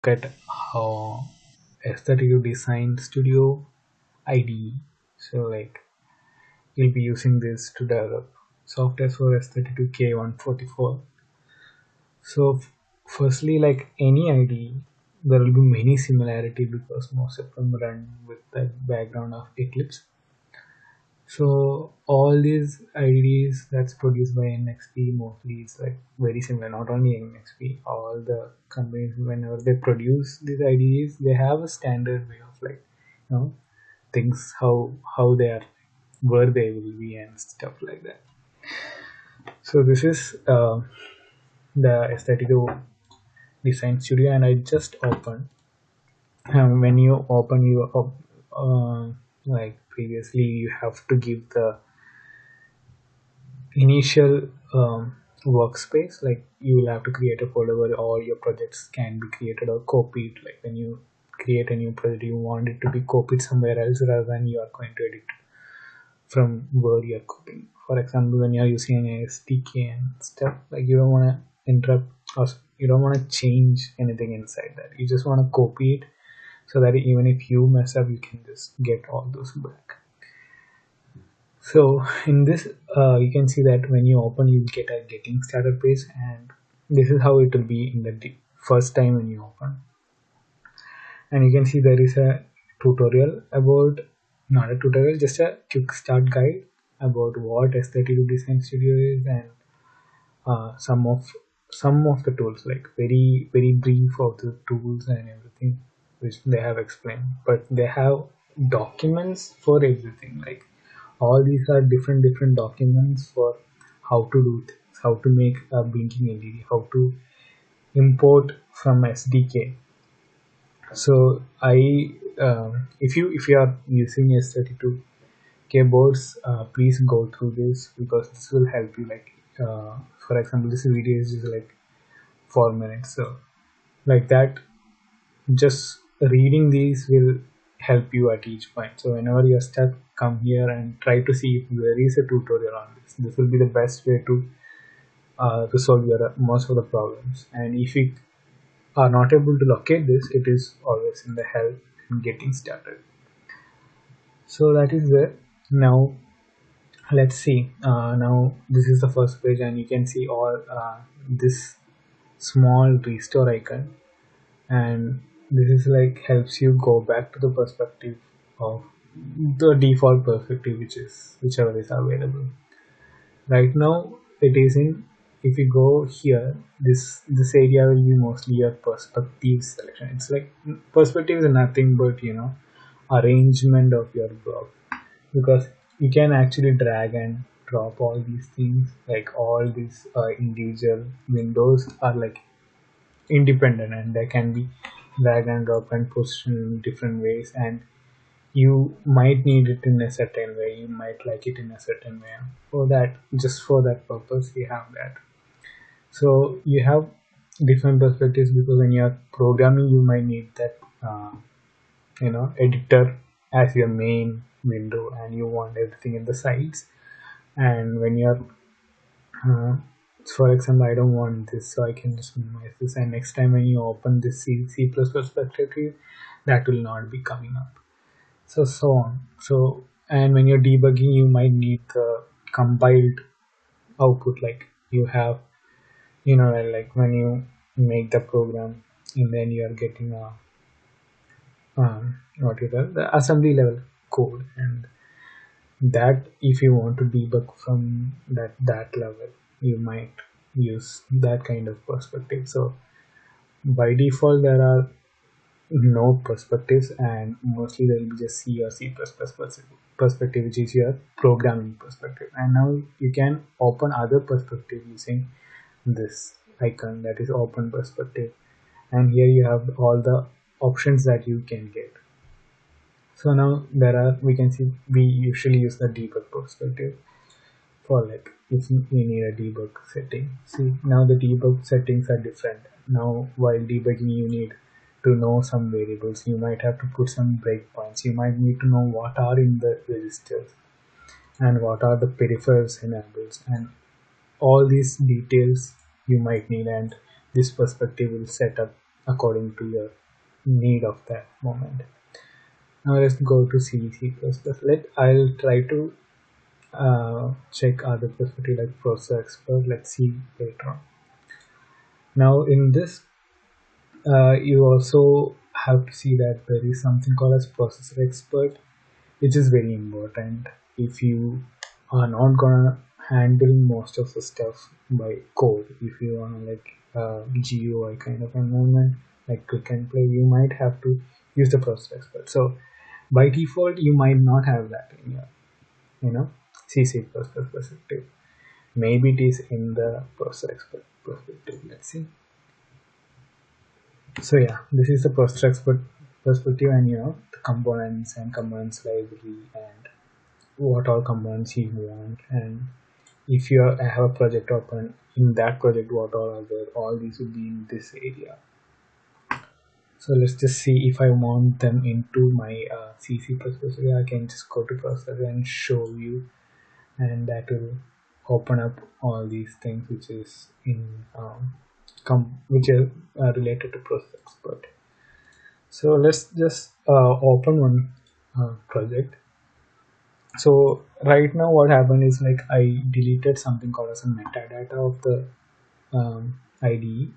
at how S32 Design Studio IDE. So like you'll be using this to develop software for S32K144. So firstly, like any IDE, there will be many similarity because most of them run with the background of Eclipse. So all these IDEs that's produced by NXP mostly is like very similar. Not only NXP, all the companies whenever they produce these IDEs, they have a standard way of like things how they are, where they will be and stuff like that. So this is the S32 Design Studio, and I just opened. When you open your like previously, you have to give the initial workspace. Like you will have to create a folder where all your projects can be created or copied. Like when you create a new project, you want it to be copied somewhere else rather than you are going to edit from where you are copying. For example, when you are using an SDK and stuff, like you don't want to interrupt or you don't want to change anything inside that. You just want to copy it so that even if you mess up, you can just get all those back. So in this, you can see that when you open, you get a getting started page, and this is how it will be in the first time when you open. And you can see there is a tutorial about, not a tutorial, just a quick start guide about what S32 Design Studio is, and some of the tools, like very brief of the tools and everything which they have explained. But they have documents for everything. Like all these are different documents for how to do things, how to make a blinking LED, how to import from SDK. So if you are using S32 keyboards, please go through this because this will help you. Like for example, this video is just like 4 minutes, so like that, just reading these will help you at each point. So whenever you're stuck, come here and try to see if there is a tutorial on this. This will be the best way to resolve your most of the problems. And if you are not able to locate this, it is always in the help and getting started. So that is there. Now let's see. Now this is the first page, and you can see all this small restore icon, and this is like helps you go back to the perspective of the default perspective, which is whichever is available right now. It is in, if you go here, this area will be mostly your perspective selection. It's like perspective is nothing but arrangement of your block, because you can actually drag and drop all these things. Like all these individual windows are like independent, and they can be drag and drop and position in different ways, and you might need it in a certain way, you might like it in a certain way. For that, just for that purpose, you have that. So you have different perspectives because when you're programming, you might need that editor as your main window, and you want everything in the sides. And when you're for example, I don't want this, so I can just minimize this, and next time when you open this C++ perspective, that will not be coming up. So on. So, and when you're debugging, you might need the compiled output. Like you have, like when you make the program, and then you are getting a what you call the assembly level code, and that if you want to debug from that level, you might use that kind of perspective. So by default, there are no perspectives, and mostly there will be just C or C++ perspective, which is your programming perspective. And now you can open other perspective using this icon, that is open perspective, and here you have all the options that you can get. So now we can see we usually use the debug perspective for like if we need a debug setting. See, now the debug settings are different. Now while debugging, you need to know some variables, you might have to put some breakpoints, you might need to know what are in the registers and what are the peripherals enabled, and all these details you might need, and this perspective will set up according to your need of that moment. Now let's go to C, C++. I'll try to check other perspective like process expert. Let's see later on. Now in this, you also have to see that there is something called as processor expert, which is very important if you are not gonna handle most of the stuff by code. If you wanna like GUI kind of environment like click and play, you might have to use the processor expert. So by default, you might not have that in your C perspective. Maybe it is in the processor expert perspective. Let's see. So yeah, this is the processor expert perspective, and the components and components library and what all components you want, and if you have a project open, in that project what all are there, all these will be in this area. So let's just see if I want them into my CC++. I can just go to processor and show you, and that will open up all these things which is in which are related to process expert. So let's just open one project. So right now what happened is like I deleted something called as a metadata of the IDE.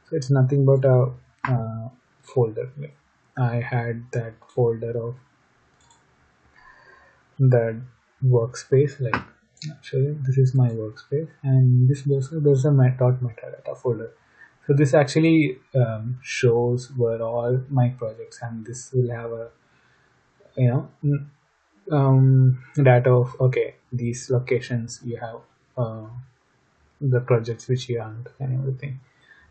So it's nothing but a folder. I had that folder of that workspace. Like actually this is my workspace, and this also there's a metadata folder. So this actually shows where all my projects, and this will have a you know data of okay, these locations you have the projects which you earned and everything.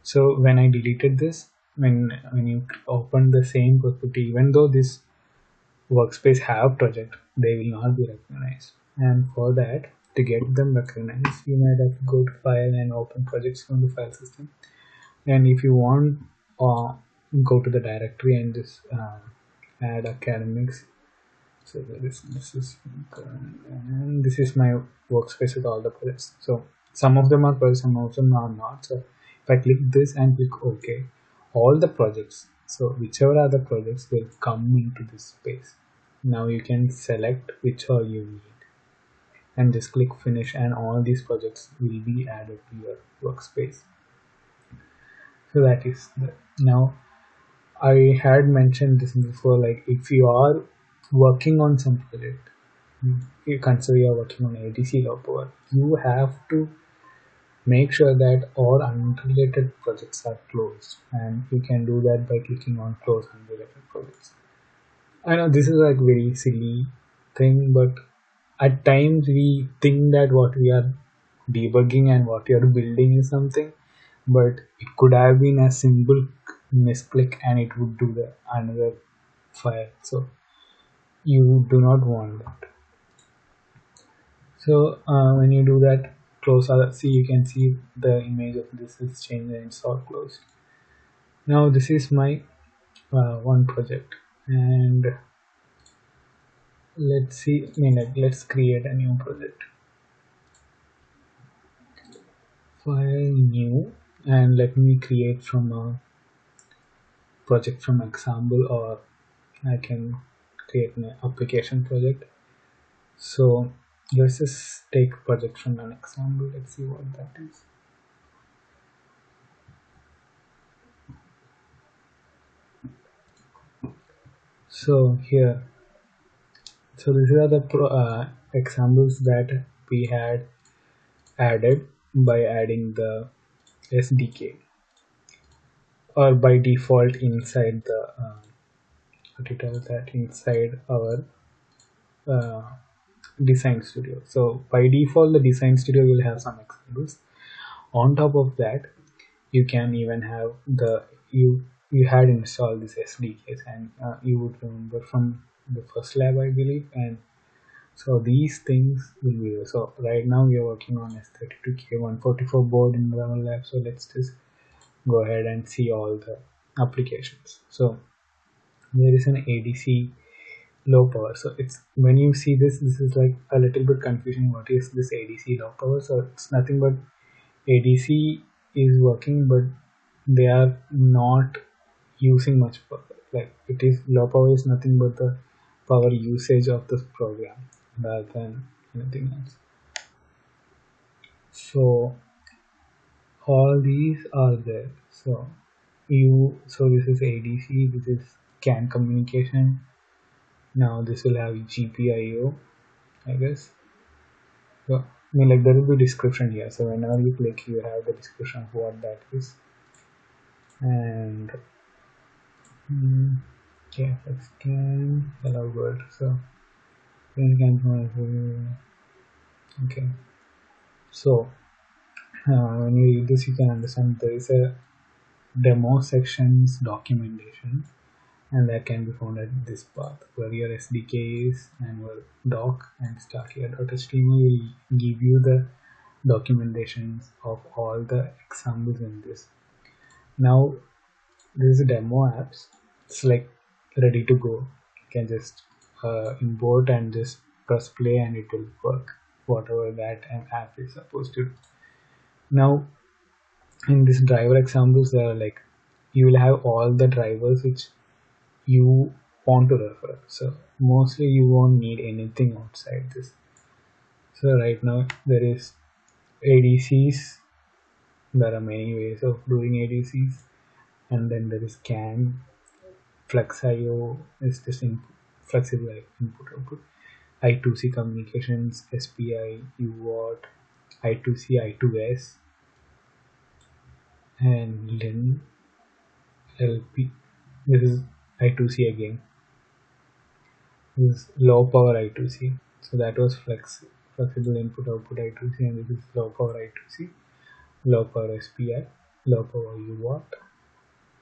So when I deleted this, when you open the same perspective, even though this workspace have project, they will not be recognized. And for that, to get them recognized, you might have to go to file and open projects from the file system. And if you want, go to the directory and just add academics. So this is and this is my workspace with all the projects. So some of them are projects, some of them are not. So if I click this and click OK, all the projects, so whichever are the projects will come into this space. Now you can select which all you need and just click finish, and all these projects will be added to your workspace. So that is that. Now I had mentioned this before, like if you are working on some project, you consider you are working on ADC low power, you have to make sure that all unrelated projects are closed, and you can do that by clicking on close unrelated projects. I know this is like very silly thing, but at times we think that what we are debugging and what you are building is something, but it could have been a simple misclick and it would do the another file. So you do not want that. So when you do that, close see, you can see the image of this is changed and it's all closed. Now this is my one project, and let's see, let's create a new project. File new, and let me create from a project from example, or I can create an application project. So let's just take project from an example. Let's see what that is. So here, so these are the examples that we had added by adding the SDK, or by default inside the what you tell that inside our design studio. So by default the design studio will have some examples. On top of that, you can even have the you had installed this SDKs, and you would remember from the first lab I believe, and so these things will be there. So right now we are working on S32K 144 board in our lab, so let's just go ahead and see all the applications. So there is an ADC low power. So it's when you see this is like a little bit confusing. What is this ADC low power? So it's nothing but ADC is working, but they are not using much power. Like it is low power is nothing but the power usage of this program rather than anything else. So all these are there. So this is ADC, this is CAN communication. Now this will have GPIO, I guess. So I mean, like there will be description here. So whenever you click, you have the description of what that is. And okay, let's scan hello world. So okay. So when you read this, you can understand there is a demo sections documentation, and that can be found at this path where your SDK is, and where doc and start here.html will give you the documentations of all the examples in this. Now this is a demo apps. It's like ready to go. You can just import and just press play and it will work whatever that an app is supposed to do. Now in this driver examples, like you will have all the drivers which you want to refer. So mostly you won't need anything outside this. So right now there is ADCs. There are many ways of doing ADCs, and then there is CAN. FlexIO is this flexible input output. I2C communications, SPI, UART, I2C, I2S, and LIN, LP. This is I2C again. This is low power I2C. So that was flexible input output I2C, and this is low power I2C, low power SPI, low power UART,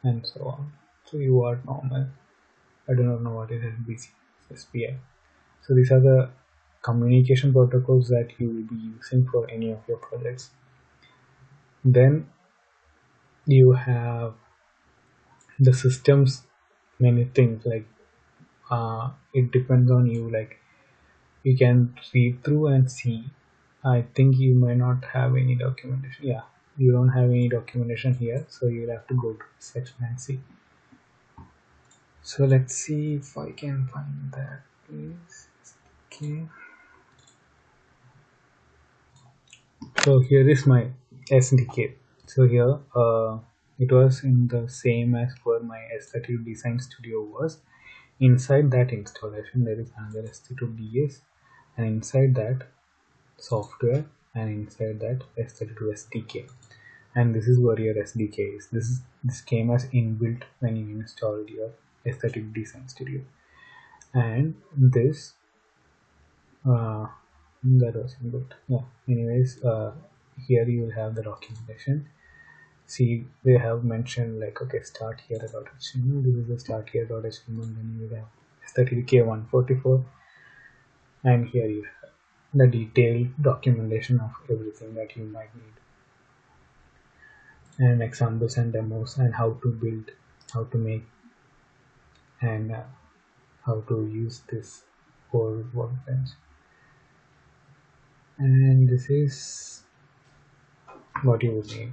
and so on. So UART normal. I do not know what is SBC, SPI. So these are the communication protocols that you will be using for any of your projects. Then you have the systems, many things like it depends on you. Like you can read through and see. I think you might not have any documentation. Yeah, you don't have any documentation here, so you'll have to go to the section and see. So let's see if I can find that, please. Okay. So here is my SDK. So here it was in the same as where my S32 Design Studio was. Inside that installation there is another S32DS, and inside that software, and inside that S32 SDK. And this is where your SDK is. This came as inbuilt when you installed your S32 Design Studio. And this that was inbuilt. Yeah. Anyways, here you will have the documentation. See, they have mentioned like, okay, start here.html. This is the start here.html. Then you will have S32K144, and here you have the detailed documentation of everything that you might need, and examples and demos, and how to build, how to make, and how to use this whole workbench. And this is what you will need.